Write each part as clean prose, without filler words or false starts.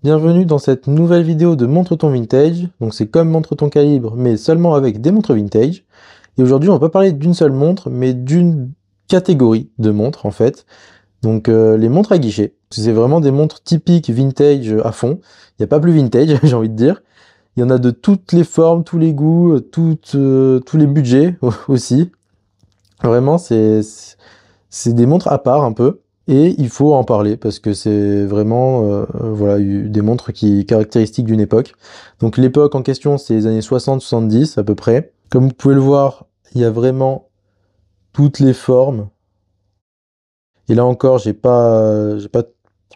Bienvenue dans cette nouvelle vidéo de Montre ton vintage. Donc c'est comme Montre ton calibre, mais seulement avec des montres vintage. Et aujourd'hui, on va pas parler d'une seule montre, mais d'une catégorie de montres en fait. Donc les montres à guichet. C'est vraiment des montres typiques vintage à fond. Il n'y a pas plus vintage, j'ai envie de dire. Il y en a de toutes les formes, tous les goûts, tous les budgets aussi. Vraiment, c'est des montres à part un peu. Et il faut en parler parce que c'est vraiment voilà, des montres qui caractéristiques d'une époque. Donc l'époque en question, c'est les années 60-70 à peu près. Comme vous pouvez le voir, il y a vraiment toutes les formes. Et là encore, j'ai pas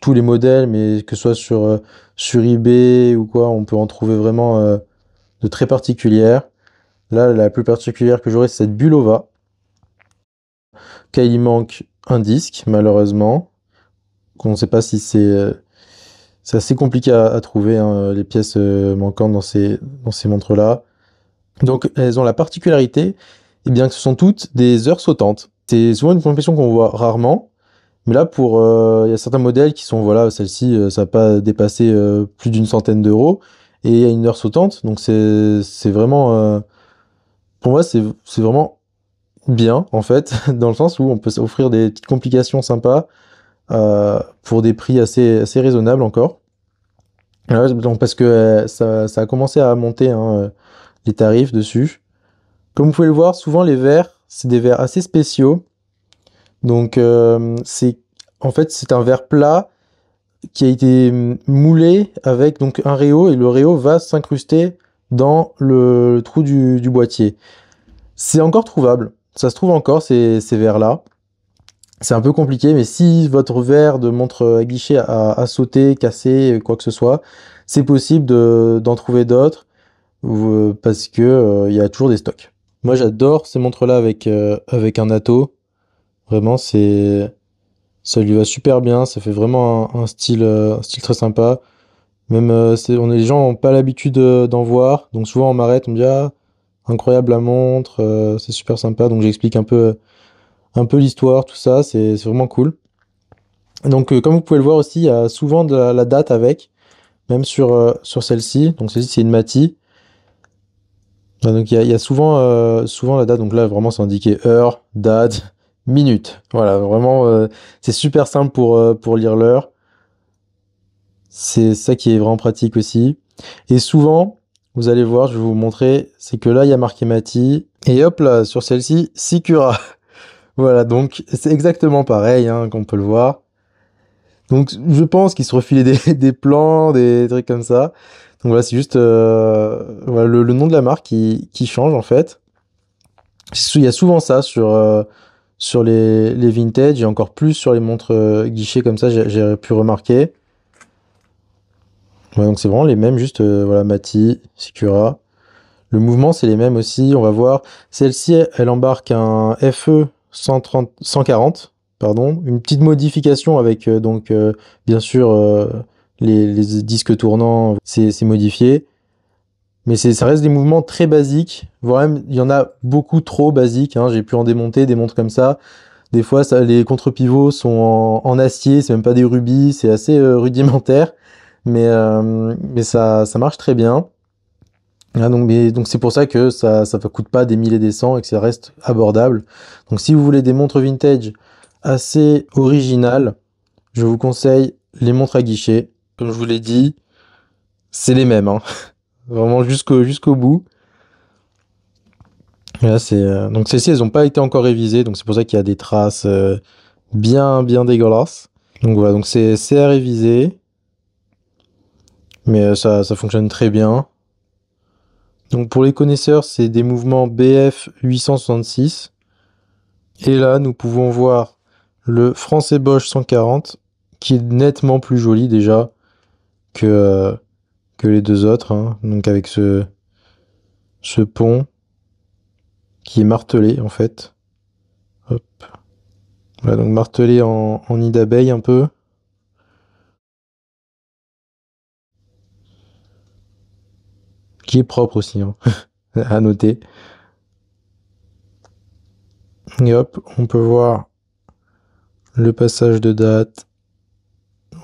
tous les modèles, mais que ce soit sur eBay ou quoi, on peut en trouver vraiment de très particulières. Là, la plus particulière que j'aurais, c'est cette Bulova. Qu'il manque un disque, malheureusement. On ne sait pas si c'est assez compliqué à trouver, hein, les pièces manquantes dans ces montres-là. Donc elles ont la particularité, eh bien, que ce sont toutes des heures sautantes. C'est souvent une confection qu'on voit rarement, mais là il y a certains modèles qui sont, voilà, celle-ci, ça n'a pas dépassé plus d'une centaine d'euros, et il y a une heure sautante, donc c'est vraiment, pour moi, c'est vraiment bien, en fait, dans le sens où on peut s'offrir des petites complications sympas pour des prix assez raisonnables encore. Ouais, donc parce que ça a commencé à monter, hein, les tarifs dessus. Comme vous pouvez le voir, souvent les verres, c'est des verres assez spéciaux. Donc en fait c'est un verre plat qui a été moulé avec donc un réau et le réau va s'incruster dans le trou du boîtier. C'est encore trouvable, ça se trouve encore ces verres-là. C'est un peu compliqué, mais si votre verre de montre à guichet a sauté, cassé, quoi que ce soit, c'est possible d'en trouver d'autres parce que il y a toujours des stocks. Moi, j'adore ces montres-là avec un atto. Vraiment, ça lui va super bien. Ça fait vraiment un style très sympa. Même les gens n'ont pas l'habitude d'en voir, donc souvent on m'arrête, on me dit ah incroyable la montre, c'est super sympa. Donc j'explique un peu l'histoire, tout ça, c'est vraiment cool. Donc, comme vous pouvez le voir aussi, il y a souvent de la date avec, même sur celle-ci. Donc, celle-ci, c'est une Mati. Donc, il y a souvent la date. Donc là, vraiment, c'est indiqué heure, date, minute. Voilà, vraiment, c'est super simple pour lire l'heure. C'est ça qui est vraiment pratique aussi. Et souvent, vous allez voir, je vais vous montrer, c'est que là, il y a marqué Mati. Et hop là, sur celle-ci, Sikura. Voilà, donc c'est exactement pareil, hein, qu'on peut le voir. Donc je pense qu'ils se refilaient des plans, des trucs comme ça. Donc voilà, c'est juste voilà, le nom de la marque qui change en fait. Il y a souvent ça sur les vintage et encore plus sur les montres guichets comme ça, j'ai pu remarquer. Ouais, donc c'est vraiment les mêmes, juste voilà, Mati, Sikura. Le mouvement, c'est les mêmes aussi. On va voir. Celle-ci, elle embarque un FE 140, pardon. Une petite modification avec, donc, bien sûr, les disques tournants, c'est modifié. Mais ça reste des mouvements très basiques. Voire même, il y en a beaucoup trop basiques, hein. J'ai pu en démonter des montres comme ça. Des fois, les contre-pivots sont en acier, c'est même pas des rubis, c'est assez rudimentaire. Mais ça marche très bien. Ah, donc c'est pour ça que ça ne coûte pas des milliers et des cents et que ça reste abordable. Donc si vous voulez des montres vintage assez originales, je vous conseille les montres à guichet. Comme je vous l'ai dit, c'est les mêmes, hein. Vraiment jusqu'au bout. Et là, donc celles-ci, elles n'ont pas été encore révisées, donc c'est pour ça qu'il y a des traces bien dégueulasses. Donc voilà, donc c'est à réviser, mais ça fonctionne très bien. Donc pour les connaisseurs, c'est des mouvements BF 866. Et là, nous pouvons voir le français Bosch 140, qui est nettement plus joli déjà que, que les deux autres, hein. Donc avec ce pont qui est martelé en fait. Hop. Voilà, donc martelé en nid d'abeille un peu. Qui est propre aussi, hein, à noter. Et hop, on peut voir le passage de date.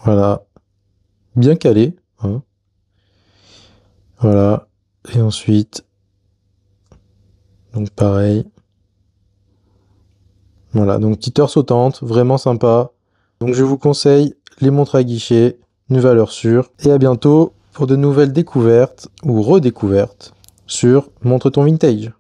Voilà. Bien calé, hein. Voilà. Et ensuite, donc pareil. Voilà, donc petite heure sautante, vraiment sympa. Donc je vous conseille les montres à guichet, une valeur sûre. Et à bientôt pour de nouvelles découvertes ou redécouvertes sur Montre ton Vintage.